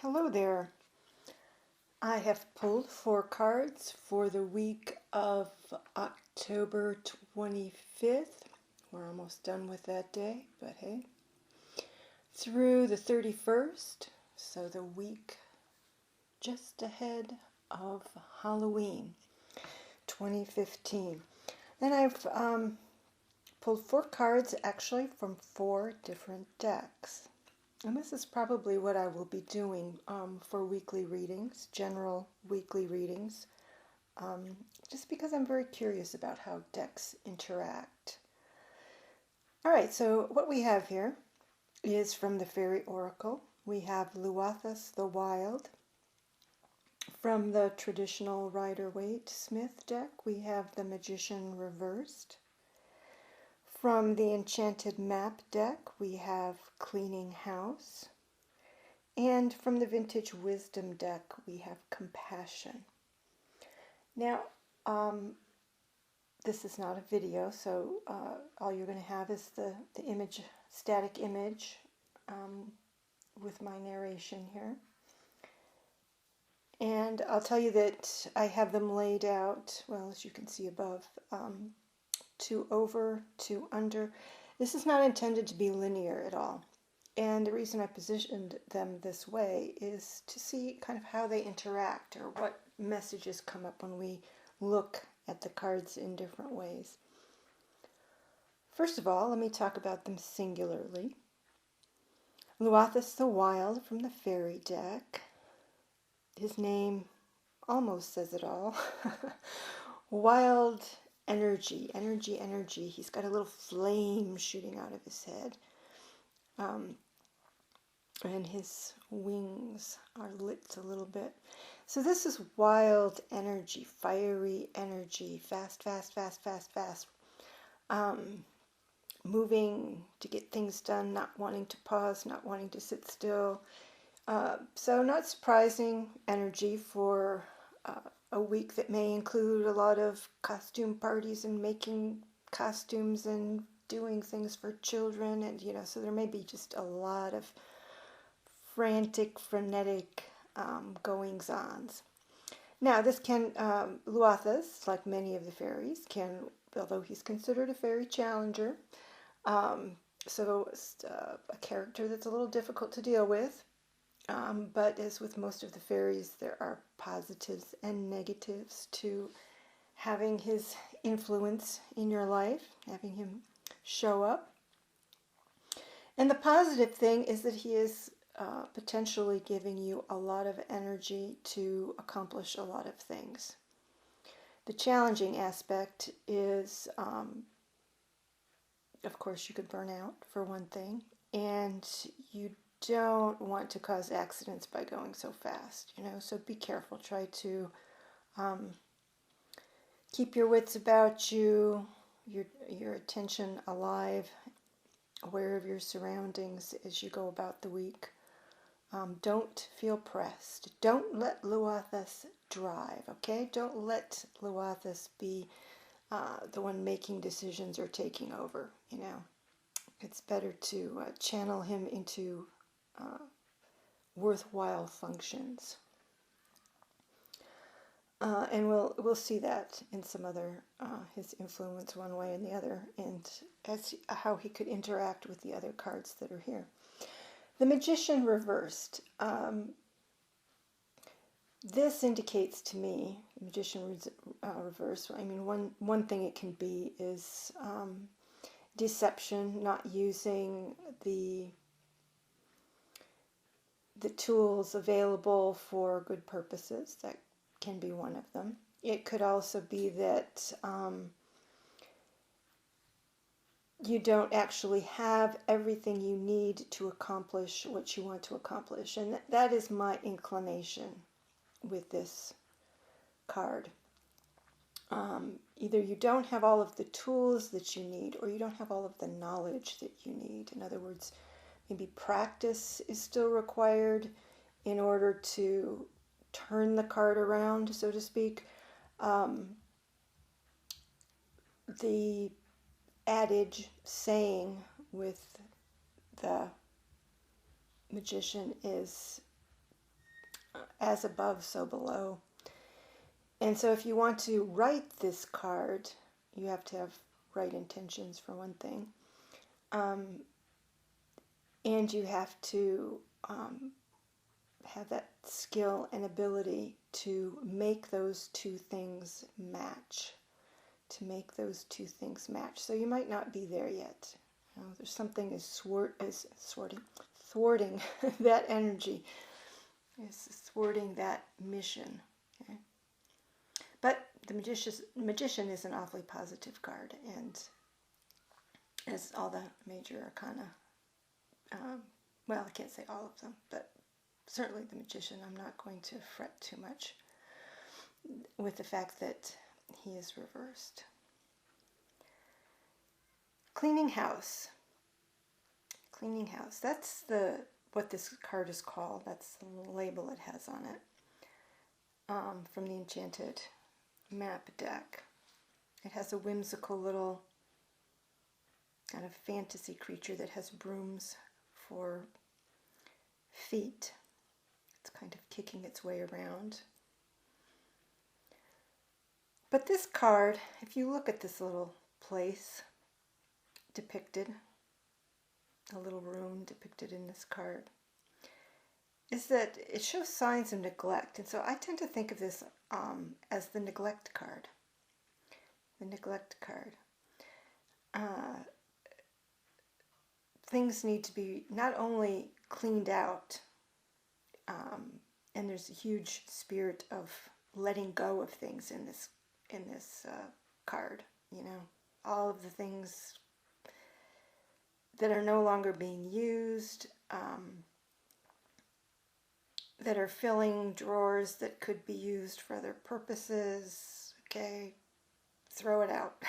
Hello there. I have pulled 4 cards for the week of October 25th. We're almost done with that day, but hey. Through the 31st, so the week just ahead of Halloween 2015. Then I've pulled 4 cards actually from 4 different decks. And this is probably what I will be doing for weekly readings, general weekly readings, just because I'm very curious about how decks interact. All right, so what we have here is from the Fairy Oracle. We have Luathas the Wild. From the traditional Rider-Waite-Smith deck, we have the Magician Reversed. From the Enchanted Map deck, we have Cleaning House. And from the Vintage Wisdom deck, we have Compassion. Now, this is not a video, so all you're going to have is the image, static image, with my narration here. And I'll tell you that I have them laid out, well, as you can see above, 2 over, 2 under. This is not intended to be linear at all. And the reason I positioned them this way is to see kind of how they interact or what messages come up when we look at the cards in different ways. First of all, let me talk about them singularly. Luathas the Wild from the Fairy deck. His name almost says it all. Wild energy, energy, energy. He's got a little flame shooting out of his head. And his wings are lit a little bit. So this is wild energy, fiery energy, fast, fast, fast, fast, fast. Moving to get things done, not wanting to pause, not wanting to sit still. So not surprising energy for a week that may include a lot of costume parties and making costumes and doing things for children, and so there may be just a lot of frantic, frenetic goings-ons. Now this can, Luathas, like many of the fairies, can, although he's considered a fairy challenger, so a character that's a little difficult to deal with. But as with most of the fairies, there are positives and negatives to having his influence in your life, having him show up. And the positive thing is that he is potentially giving you a lot of energy to accomplish a lot of things. The challenging aspect is, of course, you could burn out, for one thing, and you don't want to cause accidents by going so fast, so be careful. Try to keep your wits about you, your attention alive, aware of your surroundings as you go about the week. Don't feel pressed. Don't let Luathas drive, okay? Don't let Luathas be the one making decisions or taking over, It's better to channel him into worthwhile functions. And we'll see that in some other, his influence one way and the other, and as how he could interact with the other cards that are here. The Magician Reversed. This indicates to me, Magician Reversed, I mean, one thing it can be is deception, not using the tools available for good purposes. That can be one of them. It could also be that you don't actually have everything you need to accomplish what you want to accomplish. And that is my inclination with this card. Either you don't have all of the tools that you need, or you don't have all of the knowledge that you need. In other words, maybe practice is still required in order to turn the card around, so to speak. The adage saying with the magician is as above, so below. And so if you want to write this card, you have to have right intentions for one thing. And you have to have that skill and ability to make those two things match. So you might not be there yet. There's something thwarting that energy, is thwarting that mission. Okay? But the magician is an awfully positive card, and as all the major arcana, well, I can't say all of them, but certainly the magician, I'm not going to fret too much with the fact that he is reversed. Cleaning house. Cleaning house. That's what this card is called. That's the label it has on it, from the Enchanted Map deck. It has a whimsical little kind of fantasy creature that has brooms for feet. It's kind of kicking its way around. But this card, if you look at this little place depicted, a little room depicted in this card, is that it shows signs of neglect. And so I tend to think of this as the neglect card. The neglect card. Things need to be not only cleaned out, and there's a huge spirit of letting go of things in this card. You know, all of the things that are no longer being used, that are filling drawers that could be used for other purposes. Okay, throw it out.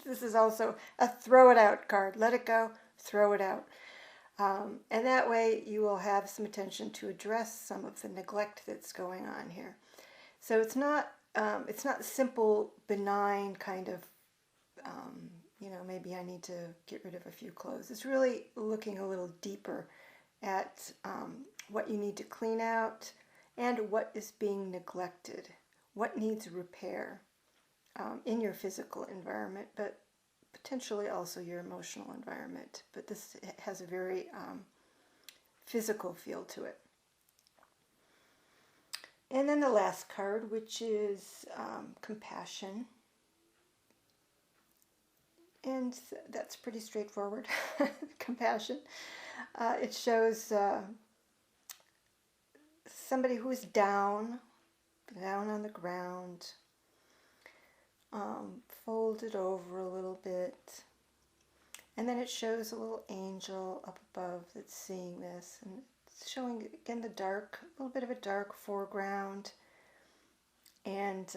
This is also a throw it out card. Let it go, throw it out. And that way you will have some attention to address some of the neglect that's going on here. So it's not simple, benign kind of, maybe I need to get rid of a few clothes. It's really looking a little deeper at what you need to clean out and what is being neglected, what needs repair in your physical environment, but potentially also your emotional environment. But this has a very physical feel to it. And then the last card, which is compassion. And that's pretty straightforward. Compassion. It shows somebody who is down on the ground, folded over a little bit. And then it shows a little angel up above that's seeing this. And it's showing, again, the dark, a little bit of a dark foreground, and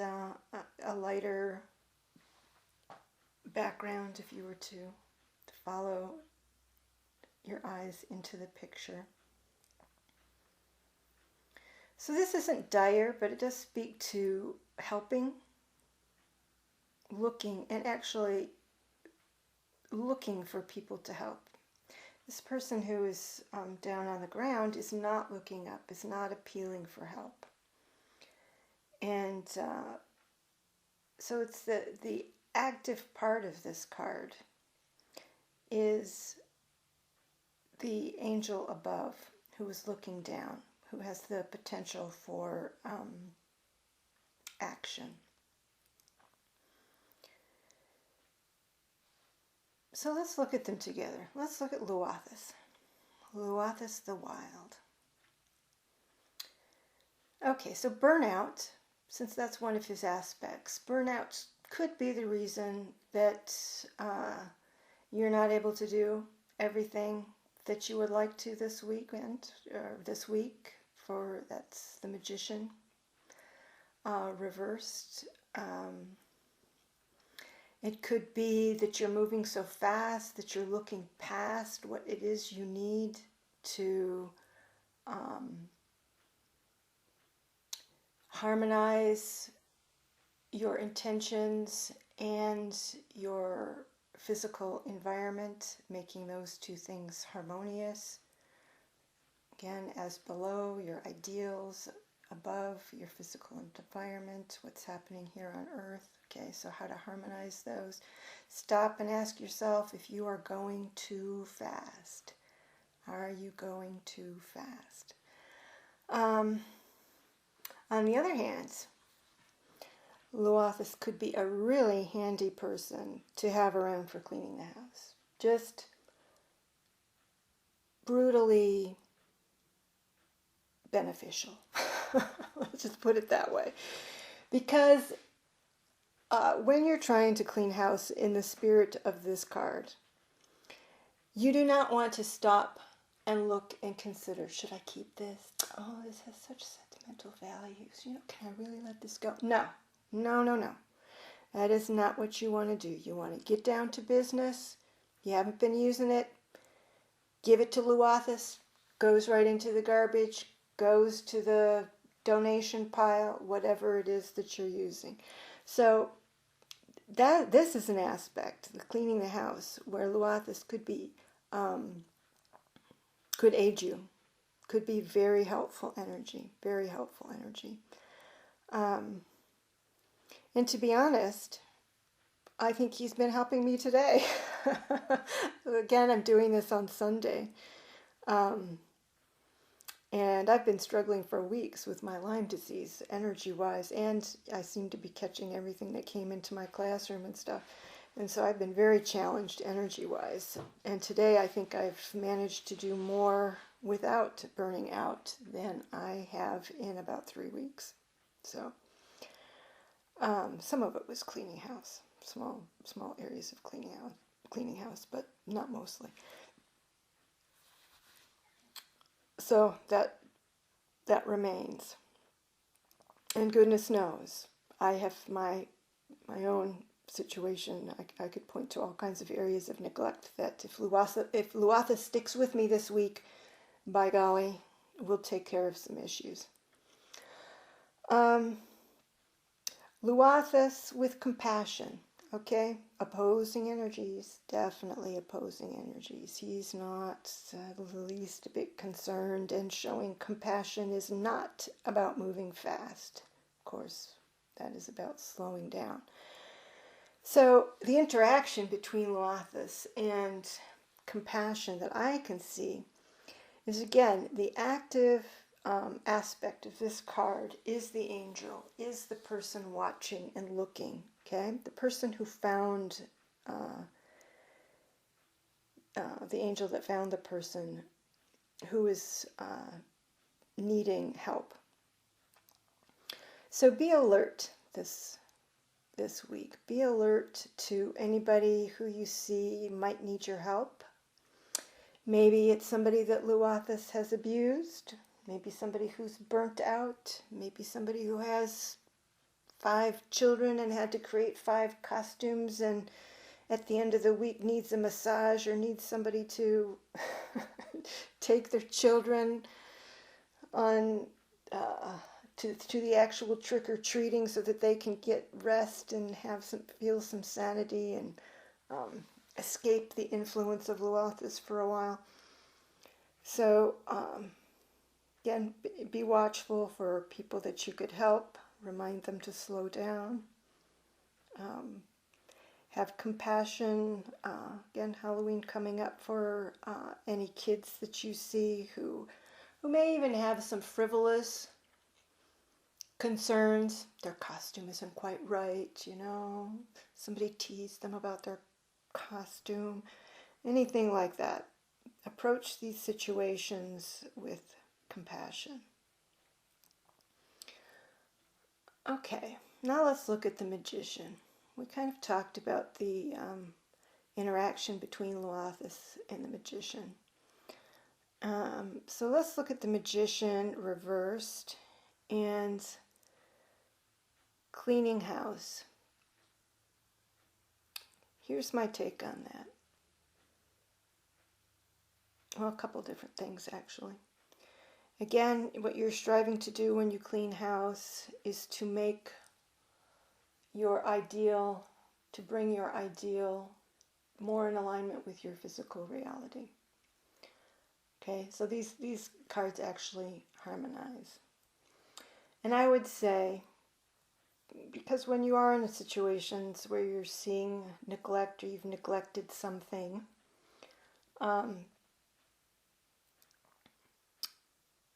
a lighter background if you were to follow your eyes into the picture. So this isn't dire, but it does speak to helping, looking, and actually looking for people to help. This person who is down on the ground is not looking up, is not appealing for help. And so it's the active part of this card is the angel above who is looking down, who has the potential for action. So let's look at them together. Let's look at Luathas. Luathas the Wild. Okay, so burnout, since that's one of his aspects, burnout could be the reason that you're not able to do everything that you would like to this weekend, or this week, for that's the magician reversed. It could be that you're moving so fast that you're looking past what it is you need to harmonize your intentions and your physical environment, making those two things harmonious. Again, as below, your ideals above, your physical environment, what's happening here on Earth. Okay, so how to harmonize those. Stop and ask yourself if you are going too fast. Are you going too fast? On the other hand, Luathas could be a really handy person to have around for cleaning the house. Just brutally beneficial. Let's just put it that way. Because when you're trying to clean house in the spirit of this card, you do not want to stop and look and consider, should I keep this? Oh, this has such sentimental values. You know, can I really let this go? No, no, no, no. That is not what you want to do. You want to get down to business. You haven't been using it. Give it to Luathas. Goes right into the garbage. Goes to the donation pile. Whatever it is that you're using. So this is an aspect, the cleaning the house, where Luathas could be, could aid you. Could be very helpful energy. Very helpful energy. And to be honest, I think he's been helping me today. Again, I'm doing this on Sunday. And I've been struggling for weeks with my Lyme disease, energy-wise, and I seem to be catching everything that came into my classroom and stuff. And so I've been very challenged energy-wise. And today I think I've managed to do more without burning out than I have in about 3 weeks. So some of it was cleaning house, small areas of cleaning house, but not mostly. So that remains. And goodness knows, I have my own situation. I could point to all kinds of areas of neglect that if Luathas sticks with me this week, by golly, we'll take care of some issues. Luathas with compassion. Okay, opposing energies, definitely opposing energies. He's not the least bit concerned, and showing compassion is not about moving fast. Of course, that is about slowing down. So the interaction between Luathas and compassion that I can see is, again, the active aspect of this card is the angel, is the person watching and looking. Okay, the person who found the angel that found the person who is needing help. So be alert this week. Be alert to anybody who you see might need your help. Maybe it's somebody that Luathas has abused. Maybe somebody who's burnt out. Maybe somebody who has 5 children and had to create 5 costumes, and at the end of the week needs a massage or needs somebody to take their children on to the actual trick-or-treating so that they can get rest and feel some sanity and escape the influence of Luathas for a while. So again, be watchful for people that you could help. Remind them to slow down. Have compassion. Again, Halloween coming up for any kids that you see who may even have some frivolous concerns. Their costume isn't quite right, you know. Somebody teased them about their costume. Anything like that. Approach these situations with compassion. Okay, now let's look at the magician. We kind of talked about the interaction between Luathas and the magician. So let's look at the magician reversed and cleaning house. Here's my take on that. Well, a couple different things actually. Again, what you're striving to do when you clean house is to make your ideal, to bring your ideal more in alignment with your physical reality. Okay, so these cards actually harmonize. And I would say, because when you are in situations where you're seeing neglect or you've neglected something,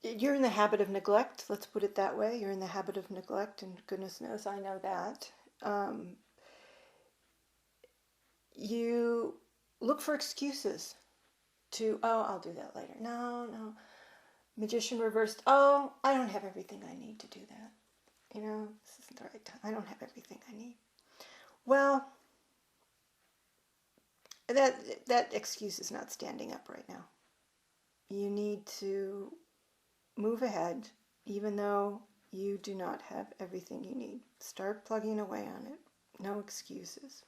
you're in the habit of neglect, let's put it that way. You're in the habit of neglect, and goodness knows I know that. You look for excuses to, oh, I'll do that later. No. Magician reversed, oh, I don't have everything I need to do that. This isn't the right time. I don't have everything I need. Well, that excuse is not standing up right now. You need to move ahead, even though you do not have everything you need. Start plugging away on it. No excuses.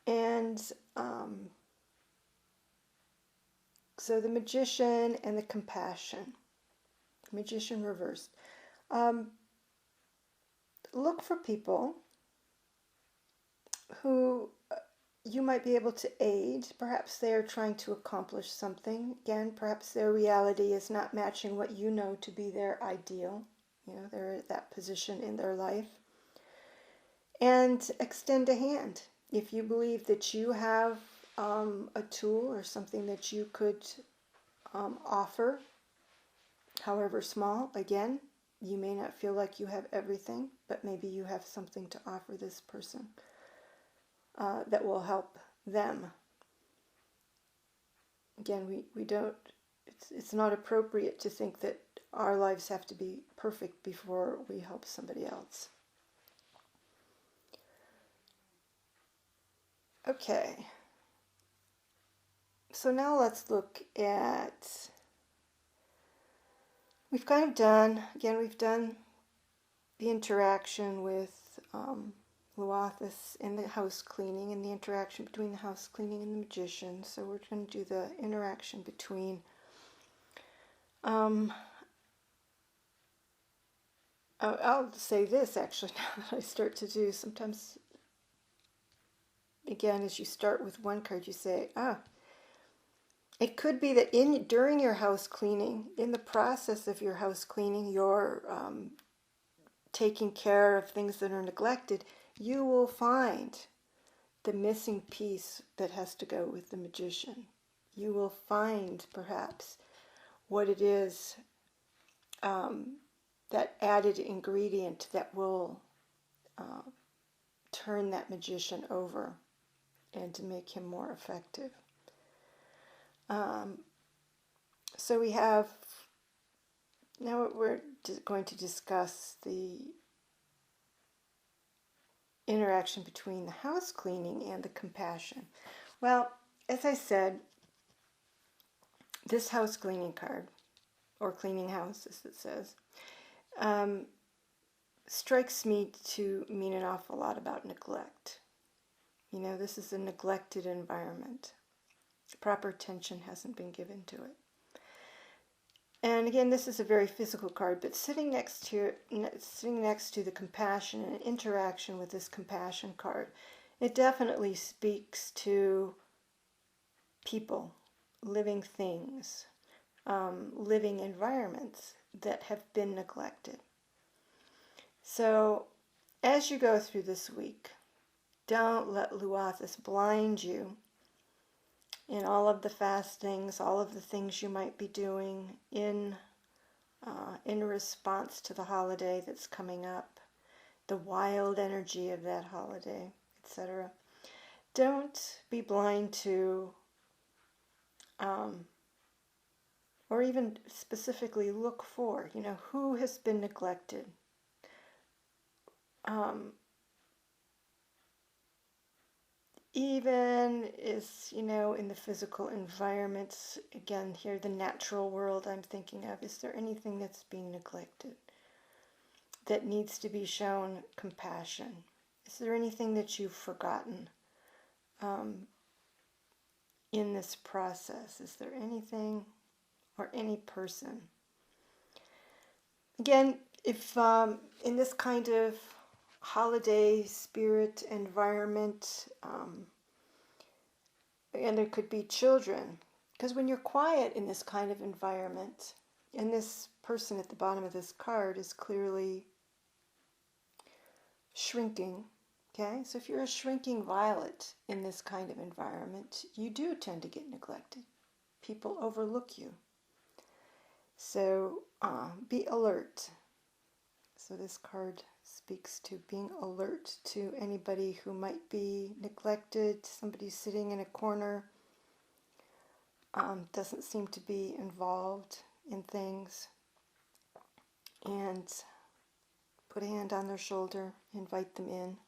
And so the magician and the compassion. Magician reversed. Look for people who you might be able to aid. Perhaps they are trying to accomplish something. Again, perhaps their reality is not matching what you know to be their ideal. They're at that position in their life. And extend a hand. If you believe that you have a tool or something that you could offer, however small, again, you may not feel like you have everything, but maybe you have something to offer this person that will help them. Again, we don't, it's not appropriate to think that our lives have to be perfect before we help somebody else. Okay. So now let's look at, we've done the interaction with Luathas in the house cleaning and the interaction between the house cleaning and the magician. So we're going to do the interaction between I'll say this actually now that I start to do, sometimes again as you start with one card you say, it could be that during your house cleaning, in the process of your house cleaning, you're taking care of things that are neglected, you will find the missing piece that has to go with the magician. You will find perhaps what it is, that added ingredient that will turn that magician over and to make him more effective. So we have, now we're going to discuss the interaction between the house cleaning and the compassion. Well, as I said, this house cleaning card, or cleaning house as it says, strikes me to mean an awful lot about neglect. This is a neglected environment. Proper attention hasn't been given to it. And again, this is a very physical card, but sitting next to the compassion and interaction with this compassion card, it definitely speaks to people, living things, living environments that have been neglected. So as you go through this week, don't let Luathas blind you in all of the fastings, all of the things you might be doing in response to the holiday that's coming up, the wild energy of that holiday, etc. Don't be blind to, or even specifically look for, who has been neglected. Even is, in the physical environments, again, here, the natural world I'm thinking of, is there anything that's being neglected that needs to be shown compassion? Is there anything that you've forgotten in this process? Is there anything or any person? Again, if in this kind of holiday spirit environment, and there could be children, because when you're quiet in this kind of environment, and this person at the bottom of this card is clearly shrinking. Okay, so if you're a shrinking violet in this kind of environment, you do tend to get neglected. People overlook you. So be alert. So this card speaks to being alert to anybody who might be neglected, somebody sitting in a corner, doesn't seem to be involved in things. And put a hand on their shoulder, invite them in,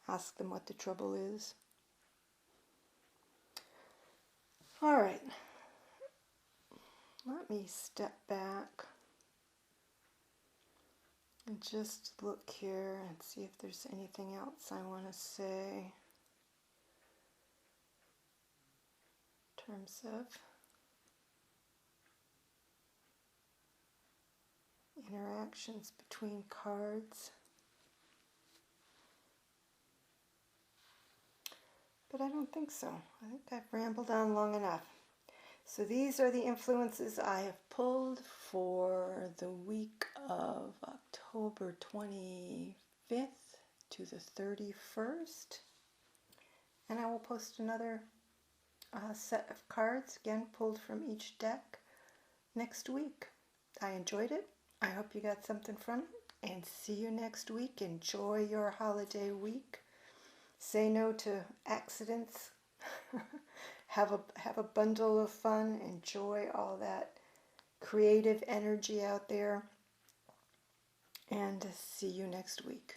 ask them what the trouble is. All right, let me step back and just look here and see if there's anything else I want to say in terms of interactions between cards. But I don't think so. I think I've rambled on long enough. So these are the influences I have pulled for the week of October 25th to the 31st. And I will post another set of cards, again pulled from each deck, next week. I enjoyed it. I hope you got something from it. And see you next week. Enjoy your holiday week. Say no to accidents. Have a bundle of fun. Enjoy all that creative energy out there. And see you next week.